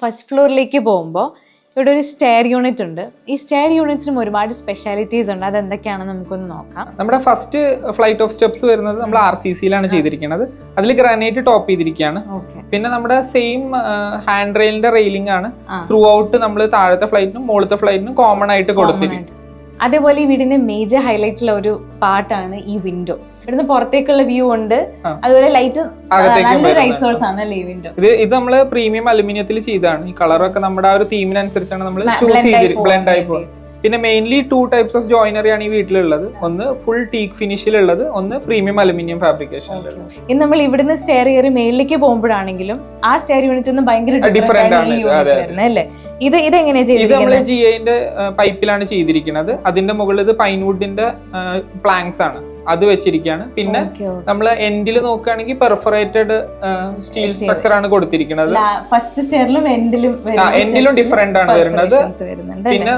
First ഫ്ലോറിലേക്ക് പോകുമ്പോൾ ഇവിടെ ഒരു സ്റ്റെയർ യൂണിറ്റ് ഉണ്ട്. ഈ സ്റ്റെയർ യൂണിറ്റിനും ഒരുപാട് സ്പെഷ്യാലിറ്റീസ് ഉണ്ട്. അതെന്തൊക്കെയാണെന്ന് നമുക്കൊന്ന് നോക്കാം. നമ്മുടെ ഫസ്റ്റ് ഫ്ലൈറ്റ് ഓഫ് സ്റ്റെപ്സ് വരുന്നത് നമ്മൾ RCC-ലാണ് ചെയ്തിരിക്കുന്നത്. അതിൽ ഗ്രാനൈറ്റ് ടോപ്പ് ചെയ്തിരിക്കുകയാണ്. പിന്നെ നമ്മുടെ സെയിം ഹാൻഡ് റെയിലിന്റെ റെയിലിംഗ് ആണ് ത്രൂ ഔട്ട് നമ്മൾ താഴത്തെ ഫ്ലൈറ്റിനും മുകളിലത്തെ ഫ്ലൈറ്റിനും കോമൺ ആയിട്ട് കൊടുത്തിരിക്കുന്നത്. അതേപോലെ ഈ വീടിന്റെ മേജർ ഹൈലൈറ്റുള്ള ഒരു പാർട്ടാണ് ഈ വിൻഡോ. ഇവിടുന്ന് പുറത്തേക്കുള്ള വ്യൂ ഉണ്ട്, അതുപോലെ ലൈറ്റ് നല്ല ലൈറ്റ് സോഴ്സ് ആണ് അല്ലേ ഈ വിൻഡോ. ഇത് നമ്മള് പ്രീമിയം അലുമിനിയത്തിൽ ചെയ്താണ്. ഈ കളറൊക്കെ നമ്മുടെ ആ ഒരു തീമിനനുസരിച്ചാണ് നമ്മൾ ചൂസ് ചെയ്ത് ബ്ലെൻഡ് ആയി പോകുന്നത്. പിന്നെ മെയിൻലി 2 ടൈപ്സ് ഓഫ് ജോയിനറി ആണ് ഈ വീട്ടിലുള്ളത്. ഒന്ന് ഫുൾ ടീക്ക് ഫിനിഷിലുള്ളത്, ഒന്ന് പ്രീമിയം അലുമിനിയം ഫാബ്രിക്കേഷൻ. ഇന്ന് നമ്മൾ ഇവിടുന്ന് സ്റ്റെയർ കയറി മേളിലേക്ക് പോകുമ്പോഴാണെങ്കിലും ആ സ്റ്റെയർ യൂണിറ്റ് ഒന്നും ഭയങ്കര ഡിഫറെന്റ് ആണ് അല്ലേ. ഇതെങ്ങനെയാ ഇത് നമ്മള് GIന്റെ പൈപ്പിലാണ് ചെയ്തിരിക്കുന്നത്. അതിന്റെ മുകളിൽ ഇത് പൈൻവുഡിന്റെ പ്ലാങ്ക്സ് ആണ്, അത് വെച്ചിരിക്കുകയാണ്. പിന്നെ നമ്മള് എൻഡിൽ നോക്കുകയാണെങ്കിൽ പെർഫറേറ്റഡ് സ്റ്റീൽ സ്ട്രക്ചർ ആണ് കൊടുത്തിരിക്കുന്നത്. ഫസ്റ്റ് സ്റ്റെയറിലും എൻഡിലും ഡിഫറെന്റ് ആണ് വരുന്നത്. പിന്നെ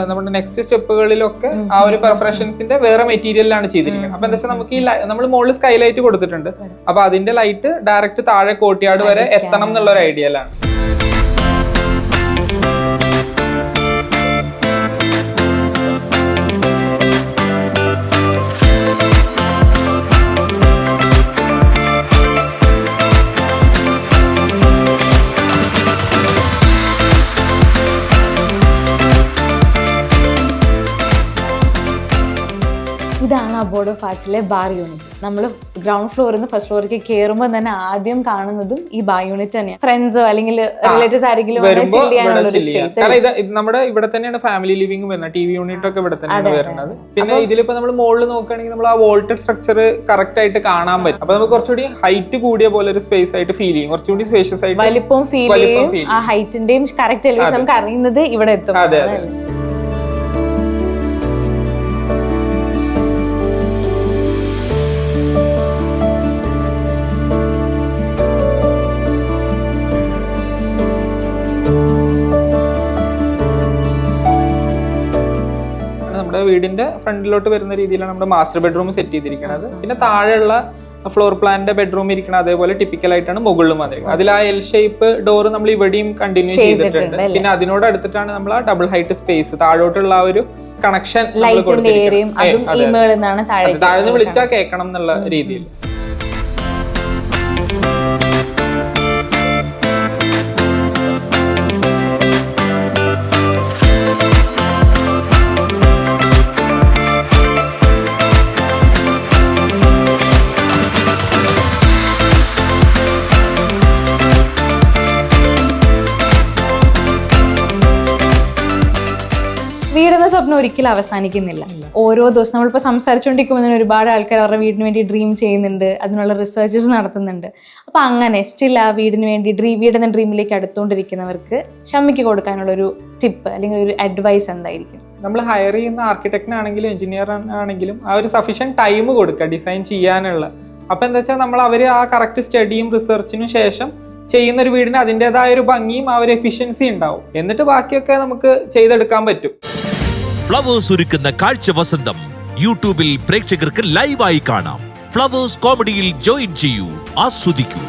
നമ്മുടെ നെക്സ്റ്റ് സ്റ്റെപ്പുകളിലൊക്കെ ആ ഒരു പെർഫറേഷൻസിന്റെ വേറെ മെറ്റീരിയലിലാണ് ചെയ്തിരിക്കുന്നത്. അപ്പൊ എന്താ വെച്ചാൽ നമുക്ക് ഈ നമ്മൾ മുകളിൽ സ്കൈലൈറ്റ് കൊടുത്തിട്ടുണ്ട്. അപ്പൊ അതിന്റെ ലൈറ്റ് ഡയറക്റ്റ് താഴെ കോർട്ട്യാർഡ് വരെ എത്തണം എന്നുള്ള ഒരു ഐഡിയയിലാണ്. ഇതാണ് അബോർഡ് ഓഫ് ആർച്ചിലെ ബാർ യൂണിറ്റ്. നമ്മൾ ഗ്രൗണ്ട് ഫ്ലോറിൽ നിന്ന് ഫസ്റ്റ് ഫ്ലോറിലേക്ക് കയറുമ്പോൾ തന്നെ ആദ്യം കാണുന്നതും ഈ ബാർ യൂണിറ്റ് തന്നെയാണ്. ഫ്രണ്ട്സോ അല്ലെങ്കിൽ റിലേറ്റീവ്സ് ആരെങ്കിലും നമ്മുടെ ഇവിടെ തന്നെയാണ് ഫാമിലി ലിവിംഗ് വരുന്നത്. TV യൂണിറ്റ് ഒക്കെ ഇവിടെ തന്നെയാണ് വരുന്നത്. പിന്നെ ഇതിലിപ്പോ നമ്മൾ മുകളിൽ നോക്കുകയാണെങ്കിൽ നമ്മൾ ആ വോൾട്ടഡ് സ്ട്രക്ചർ കറക്റ്റ് ആയിട്ട് കാണാൻ പറ്റും. അപ്പൊ നമുക്ക് കുറച്ചുകൂടി ഹൈറ്റ് കൂടിയ പോലെ ഒരു സ്പേസ് ആയിട്ട് ഫീൽ ചെയ്യും, കുറച്ചുകൂടി സ്പേഷ്യസ് ആയിട്ട് വലിപ്പം ഫീൽ ചെയ്യും. ആ ഹൈറ്റിന്റെയും കറക്റ്റ് എലിവേഷൻ നമുക്ക് അറിയുന്നത് ഇവിടെ എത്തും. വീടിന്റെ ഫ്രണ്ടിലോട്ട് വരുന്ന രീതിയിലാണ് നമ്മുടെ മാസ്റ്റർ ബെഡ്റൂം സെറ്റ് ചെയ്തിരിക്കുന്നത്. പിന്നെ താഴെയുള്ള ഫ്ലോർ പ്ലാനിന്റെ ബെഡ്റൂം ഇരിക്കണം അതേപോലെ ടിപ്പിക്കൽ ആയിട്ടാണ് മുകളിലും വന്നിരിക്കുന്നത്. അതിൽ ആ L ഷേപ്പ് ഡോർ നമ്മൾ ഇവിടെയും കണ്ടിന്യൂ ചെയ്തിട്ടുണ്ട്. പിന്നെ അതിനോട് അടുത്തിട്ടാണ് നമ്മൾ ആ ഡബിൾ ഹൈറ്റ് സ്പേസ് താഴോട്ടുള്ള ആ ഒരു കണക്ഷൻ താഴ്ന്ന് വിളിച്ചാൽ കേൾക്കണം എന്നുള്ള രീതിയിൽ. വീടെന്ന സ്വപ്നം ഒരിക്കലും അവസാനിക്കുന്നില്ല. ഓരോ ദിവസം നമ്മളിപ്പോൾ സംസാരിച്ചുകൊണ്ടിരിക്കുമ്പോൾ ഒരുപാട് ആൾക്കാർ അവരുടെ വീടിന് വേണ്ടി ഡ്രീം ചെയ്യുന്നുണ്ട്, അതിനുള്ള റിസർച്ചസ് നടത്തുന്നുണ്ട്. അപ്പൊ അങ്ങനെ സ്റ്റിൽ ആ വീടിന് വേണ്ടി വീടെന്ന ഡ്രീമിലേക്ക് അടുത്തുകൊണ്ടിരിക്കുന്നവർക്ക് ഷമ്മിക്ക് കൊടുക്കാനുള്ള ഒരു ടിപ്പ് അല്ലെങ്കിൽ ഒരു അഡ്വൈസ് എന്തായിരിക്കും? നമ്മൾ ഹയർ ചെയ്യുന്ന ആർക്കിടെക്റ്റിനാണെങ്കിലും എഞ്ചിനീയർ ആണെങ്കിലും ആ ഒരു സഫീഷ്യന്റ് ടൈം കൊടുക്കുക ഡിസൈൻ ചെയ്യാനുള്ള. അപ്പൊ എന്താ വെച്ചാൽ നമ്മൾ അവര് ആ കറക്റ്റ് സ്റ്റഡിയും റിസർച്ചിനും ശേഷം ചെയ്യുന്ന ഒരു വീടിന് അതിൻ്റെതായ ഒരു ഭംഗിയും ആ ഒരു എഫിഷ്യൻസി ഉണ്ടാവും. എന്നിട്ട് ബാക്കിയൊക്കെ നമുക്ക് ചെയ്തെടുക്കാൻ പറ്റും. ഫ്ലവേഴ്സ് ഒരുക്കുന്ന കാഴ്ച വസന്തം യൂട്യൂബിൽ പ്രേക്ഷകർക്ക് ലൈവായി കാണാം. ഫ്ലവേഴ്സ് കോമഡിയിൽ ജോയിൻ ചെയ്യൂ, ആസ്വദിക്കൂ.